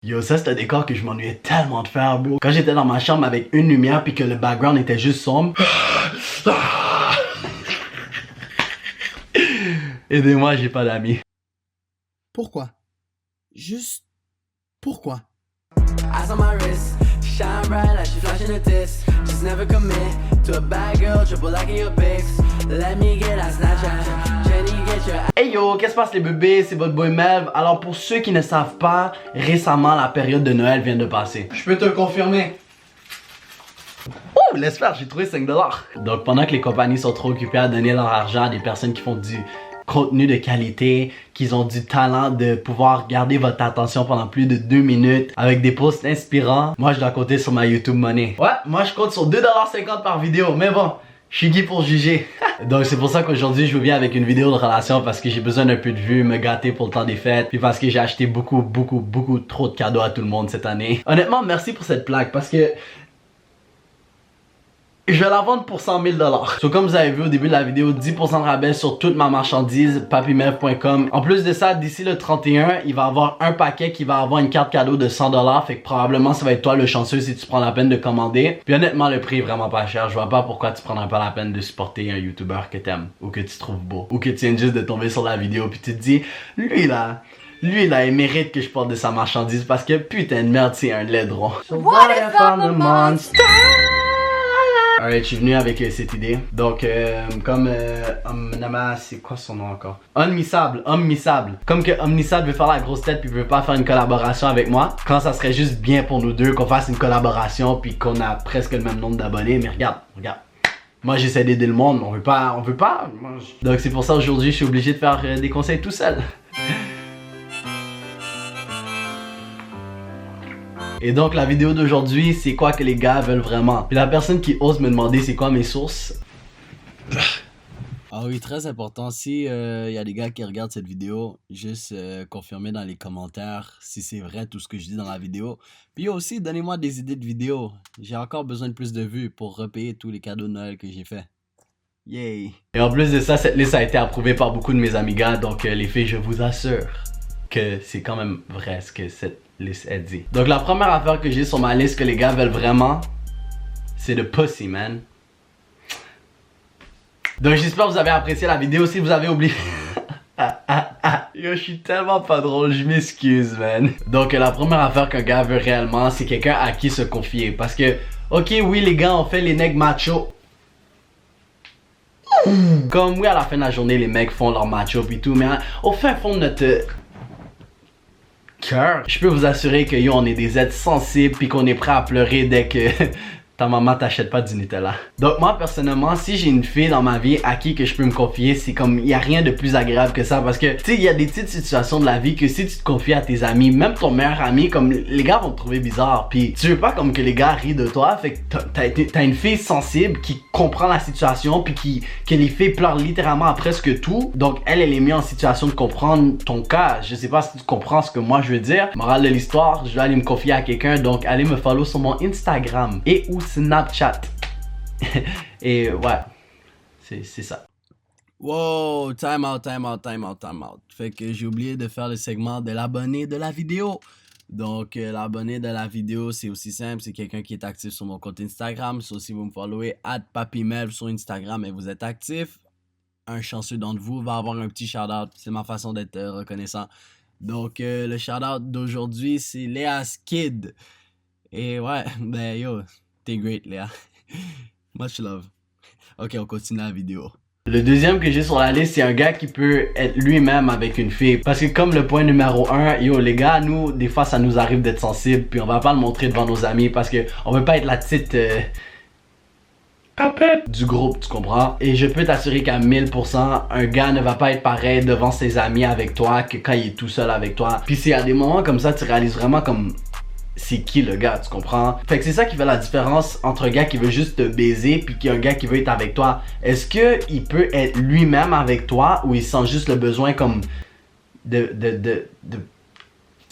Yo, ça c'est un décor que je m'ennuyais tellement de faire, bro. Quand j'étais dans ma chambre avec une lumière puis que le background était juste sombre. Aidez-moi, j'ai pas d'amis. Pourquoi? Juste pourquoi? Eyes on my wrist, shine bright like she flashing a disc. Just never commit to a bad girl, triple like in your pics. Let me get that Snapchat, Jenny get your. Hey yo, qu'est-ce qui se passe les bébés? C'est votre boy Melv. Alors pour ceux qui ne savent pas, récemment la période de Noël vient de passer. Je peux te le confirmer. Oh, laisse faire, j'ai trouvé 5$. Donc pendant que les compagnies sont trop occupées à donner leur argent à des personnes qui font du contenu de qualité, qui ont du talent de pouvoir garder votre attention pendant plus de 2 minutes avec des posts inspirants, moi je dois compter sur ma YouTube Money. Ouais, moi je compte sur 2,50$ par vidéo, mais bon, je suis qui pour juger. Donc c'est pour ça qu'aujourd'hui je vous viens avec une vidéo de relation parce que j'ai besoin d'un peu de vues, me gâter pour le temps des fêtes, puis parce que j'ai acheté beaucoup trop de cadeaux à tout le monde cette année. Honnêtement, merci pour cette plaque parce que je vais la vendre pour 100 000$. So, comme vous avez vu au début de la vidéo, 10% de rabais sur toute ma marchandise, papimev.com. En plus de ça, d'ici le 31, il va y avoir un paquet qui va avoir une carte cadeau de 100$. Fait que probablement ça va être toi le chanceux si tu prends la peine de commander. Puis honnêtement, le prix est vraiment pas cher. Je vois pas pourquoi tu prendrais pas la peine de supporter un YouTuber que t'aimes ou que tu trouves beau. Ou que tu viens juste de tomber sur la vidéo puis tu te dis, lui là, il mérite que je porte de sa marchandise parce que putain de merde, c'est un laidron. So what if I'm a monster? Alright, je suis venu avec cette idée. Donc, comme c'est quoi son nom encore? Omnisable. Comme que Omnisable veut faire la grosse tête puis veut pas faire une collaboration avec moi, quand ça serait juste bien pour nous deux qu'on fasse une collaboration puis qu'on a presque le même nombre d'abonnés. Mais regarde. Moi j'essaie d'aider le monde, on veut pas. Donc c'est pour ça aujourd'hui je suis obligé de faire des conseils tout seul. Et donc la vidéo d'aujourd'hui, c'est quoi que les gars veulent vraiment. Puis la personne qui ose me demander c'est quoi mes sources. Ah oui, très important. Si y a des gars qui regardent cette vidéo, juste confirmer dans les commentaires si c'est vrai tout ce que je dis dans la vidéo. Puis aussi, donnez-moi des idées de vidéos. J'ai encore besoin de plus de vues pour repayer tous les cadeaux de Noël que j'ai fait. Yay! Et en plus de ça, cette liste a été approuvée par beaucoup de mes amis gars. Donc les filles, je vous assure que c'est quand même vrai ce que cette liste a dit. Donc la première affaire que j'ai sur ma liste que les gars veulent vraiment, c'est de pussy, man. Donc j'espère que vous avez apprécié la vidéo. Si vous avez oublié... Yo, je suis tellement pas drôle, je m'excuse, man. Donc la première affaire qu'un gars veut réellement, c'est quelqu'un à qui se confier. Parce que, ok, oui les gars, on fait les nègres machos. Comme oui, à la fin de la journée, les mecs font leur macho et tout, mais au fin fond de notre cœur, je peux vous assurer que yo, on est des êtres sensibles puis qu'on est prêt à pleurer dès que ta maman t'achète pas du Nutella. Donc moi personnellement, si j'ai une fille dans ma vie à qui que je peux me confier, c'est comme il y a rien de plus agréable que ça parce que tu sais, il y a des petites situations de la vie que si tu te confies à tes amis, même ton meilleur ami, comme les gars vont te trouver bizarre. Puis tu veux pas comme que les gars rient de toi, fait que t'as une fille sensible qui comprend la situation puis que les filles pleurent littéralement à presque tout. Donc elle est mise en situation de comprendre ton cas. Je sais pas si tu comprends ce que moi je veux dire. Morale de l'histoire, je dois aller me confier à quelqu'un, donc allez me follow sur mon Instagram et ou Snapchat. Et ouais, c'est ça. Wow, time out. Fait que j'ai oublié de faire le segment de l'abonné de la vidéo. Donc l'abonné de la vidéo, c'est aussi simple, c'est quelqu'un qui est actif sur mon compte Instagram. So, si vous me followez @papimelv sur Instagram et vous êtes actif, un chanceux d'entre vous va avoir un petit shout-out. C'est ma façon d'être reconnaissant. Donc le shout-out d'aujourd'hui, c'est Léa's Kid. Et ouais, ben yo, t'es great Léa. Much love. Ok, on continue la vidéo. Le deuxième que j'ai sur la liste, c'est un gars qui peut être lui-même avec une fille. Parce que comme le point numéro 1, yo les gars, nous, des fois ça nous arrive d'être sensibles, puis on va pas le montrer devant nos amis parce que on veut pas être la petite tapette du groupe, tu comprends? Et je peux t'assurer qu'à 1000%, un gars ne va pas être pareil devant ses amis avec toi que quand il est tout seul avec toi. Puis c'est à des moments comme ça, tu réalises vraiment comme... c'est qui le gars, tu comprends? Fait que c'est ça qui fait la différence entre un gars qui veut juste te baiser puis un gars qui veut être avec toi. Est-ce que il peut être lui-même avec toi ou il sent juste le besoin comme de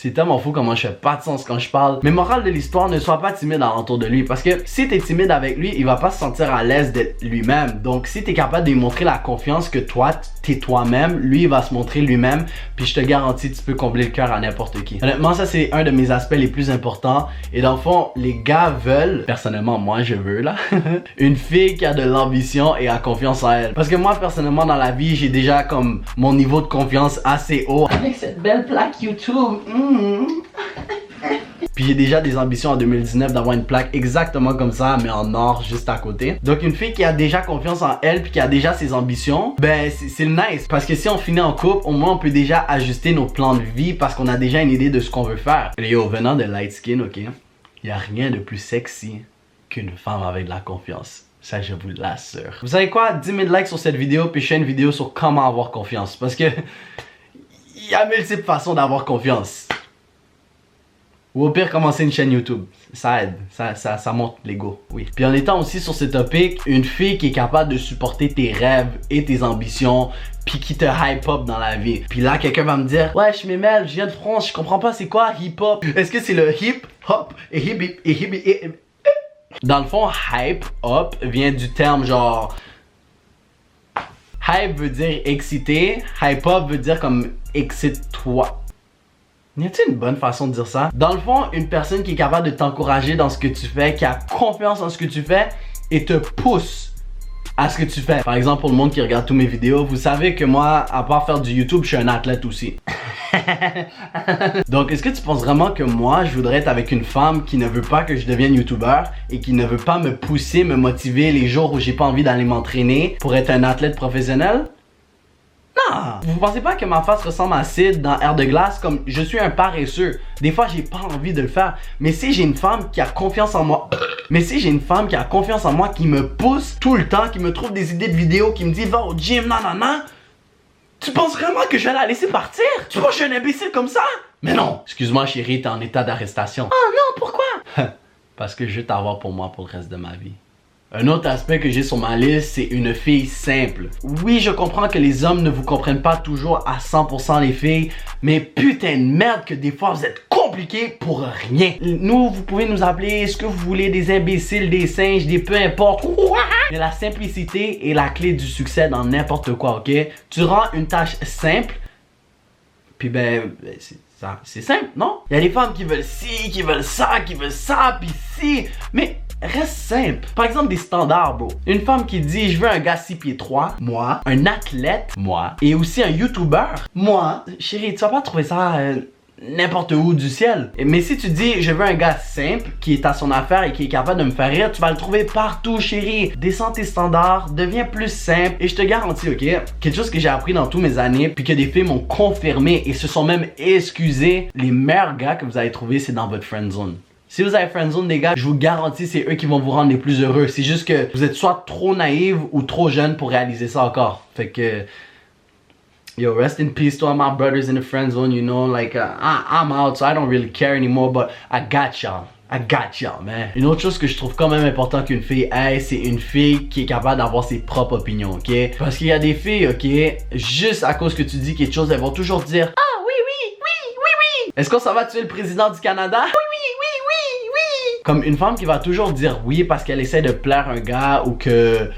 C'est tellement fou comment je fais pas de sens quand je parle. Mais morale de l'histoire, ne sois pas timide alentour de lui. Parce que si t'es timide avec lui, il va pas se sentir à l'aise d'être lui-même. Donc si t'es capable de lui montrer la confiance que toi, t'es toi-même, lui il va se montrer lui-même. Puis je te garantis, tu peux combler le cœur à n'importe qui. Honnêtement, ça c'est un de mes aspects les plus importants. Et dans le fond, les gars veulent, personnellement moi je veux là, une fille qui a de l'ambition et a confiance en elle. Parce que moi personnellement dans la vie, j'ai déjà comme mon niveau de confiance assez haut. Avec cette belle plaque YouTube. Puis j'ai déjà des ambitions en 2019 d'avoir une plaque exactement comme ça, mais en or juste à côté. Donc une fille qui a déjà confiance en elle puis qui a déjà ses ambitions, ben c'est nice. Parce que si on finit en couple, au moins on peut déjà ajuster nos plans de vie parce qu'on a déjà une idée de ce qu'on veut faire. Et yo, venant de light skin, ok, y a rien de plus sexy qu'une femme avec de la confiance. Ça, je vous l'assure. Vous savez quoi? 10 000 likes sur cette vidéo puis je fais une vidéo sur comment avoir confiance. Parce que il y a multiples façons d'avoir confiance. Ou au pire, commencer une chaîne YouTube. Ça aide. Ça monte l'ego. Oui. Puis en étant aussi sur ce topic, une fille qui est capable de supporter tes rêves et tes ambitions, puis qui te hype up dans la vie. Puis là, quelqu'un va me dire, ouais, je m'émêle, je viens de France, je comprends pas c'est quoi hip hop. Est-ce que c'est le hip hop et hip. Dans le fond, hype up vient du terme genre. Hype veut dire excité, hype up veut dire comme excite-toi. Y a-t-il une bonne façon de dire ça? Dans le fond, une personne qui est capable de t'encourager dans ce que tu fais, qui a confiance en ce que tu fais et te pousse à ce que tu fais. Par exemple, pour le monde qui regarde tous mes vidéos, vous savez que moi, à part faire du YouTube, je suis un athlète aussi. Donc, est-ce que tu penses vraiment que moi, je voudrais être avec une femme qui ne veut pas que je devienne YouTuber et qui ne veut pas me pousser, me motiver les jours où j'ai pas envie d'aller m'entraîner pour être un athlète professionnel? Non! Vous pensez pas que ma face ressemble à Sid dans Air de glace? Comme je suis un paresseux. Des fois, j'ai pas envie de le faire. Mais si j'ai une femme qui a confiance en moi, qui me pousse tout le temps, qui me trouve des idées de vidéos, qui me dit va au gym, nanana. Tu penses vraiment que je vais la laisser partir? Tu penses que je suis un imbécile comme ça? Mais non! Excuse-moi chérie, t'es en état d'arrestation. Oh non, pourquoi? Parce que je vais t'avoir pour moi pour le reste de ma vie. Un autre aspect que j'ai sur ma liste, c'est une fille simple. Oui, je comprends que les hommes ne vous comprennent pas toujours à 100% les filles, mais putain de merde que des fois vous êtes compliqués pour rien. Nous, vous pouvez nous appeler ce que vous voulez, des imbéciles, des singes, des peu importe. Mais la simplicité est la clé du succès dans n'importe quoi, ok? Tu rends une tâche simple, puis c'est simple, non? Il y a des femmes qui veulent ci, qui veulent ça, puis ci, mais reste simple. Par exemple, des standards, bro. Une femme qui dit, je veux un gars 6 pieds 3, moi. Un athlète, moi. Et aussi un YouTuber, moi. Chérie, tu vas pas trouver ça n'importe où du ciel. Mais si tu dis, je veux un gars simple, qui est à son affaire et qui est capable de me faire rire, tu vas le trouver partout, chérie. Descends tes standards, deviens plus simple. Et je te garantis, ok, quelque chose que j'ai appris dans toutes mes années, puis que des filles m'ont confirmé et se sont même excusés. Les meilleurs gars que vous allez trouver, c'est dans votre friend zone. Si vous avez friendzone des gars, je vous garantis c'est eux qui vont vous rendre les plus heureux. C'est juste que vous êtes soit trop naïve ou trop jeune pour réaliser ça encore. Fait que yo, rest in peace to all my brothers in the friendzone, you know, like I'm out, so I don't really care anymore, but I got y'all, man. Une autre chose que je trouve quand même important qu'une fille ait, c'est une fille qui est capable d'avoir ses propres opinions, ok? Parce qu'il y a des filles, ok, juste à cause que tu dis quelque chose, elles vont toujours dire ah oui. Est-ce qu'on s'en va tuer le président du Canada? Oui. Comme une femme qui va toujours dire oui parce qu'elle essaie de plaire un gars ou que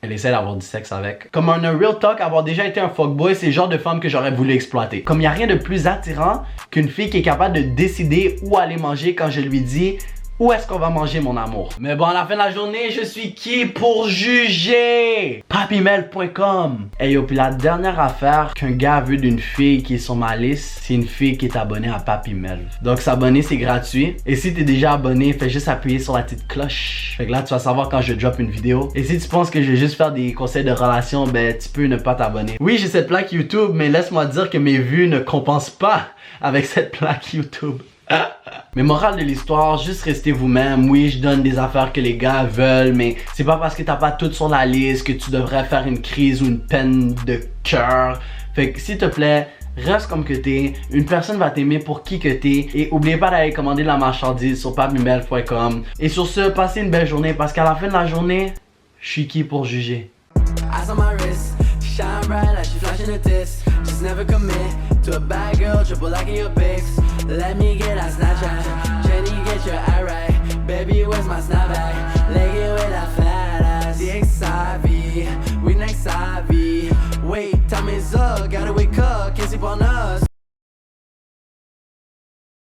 elle essaie d'avoir du sexe avec. Comme un real talk, avoir déjà été un fuckboy, c'est le genre de femme que j'aurais voulu exploiter. Comme il n'y a rien de plus attirant qu'une fille qui est capable de décider où aller manger quand je lui dis où est-ce qu'on va manger mon amour. Mais bon, à la fin de la journée, je suis qui pour juger? PapiMelv.com. Hey yo, puis la dernière affaire qu'un gars veut d'une fille qui est sur ma liste, c'est une fille qui est abonnée à PapiMelv. Donc s'abonner, c'est gratuit. Et si t'es déjà abonné, fais juste appuyer sur la petite cloche. Fait que là, tu vas savoir quand je drop une vidéo. Et si tu penses que je vais juste faire des conseils de relation, ben tu peux ne pas t'abonner. Oui, j'ai cette plaque YouTube, mais laisse-moi dire que mes vues ne compensent pas avec cette plaque YouTube. Mais morale de l'histoire, juste restez vous-même. Oui, je donne des affaires que les gars veulent, mais c'est pas parce que t'as pas tout sur la liste que tu devrais faire une crise ou une peine de cœur. Fait que s'il te plaît, reste comme que t'es. Une personne va t'aimer pour qui que t'es. Et oubliez pas d'aller commander de la marchandise sur PapiMelv.com. Et sur ce, passez une belle journée parce qu'à la fin de la journée, je suis qui pour juger? Eyes on my wrist, shine bright like she flashing a disc. Just just never commit to a bad girl, triple liking your pics. Let me get that Snapchat, Jenny, get your eye right. Baby, where's my snapback? Leg it with that fat ass. DXIV, we next IV. Wait, time is up, gotta wake up, can't sleep on us.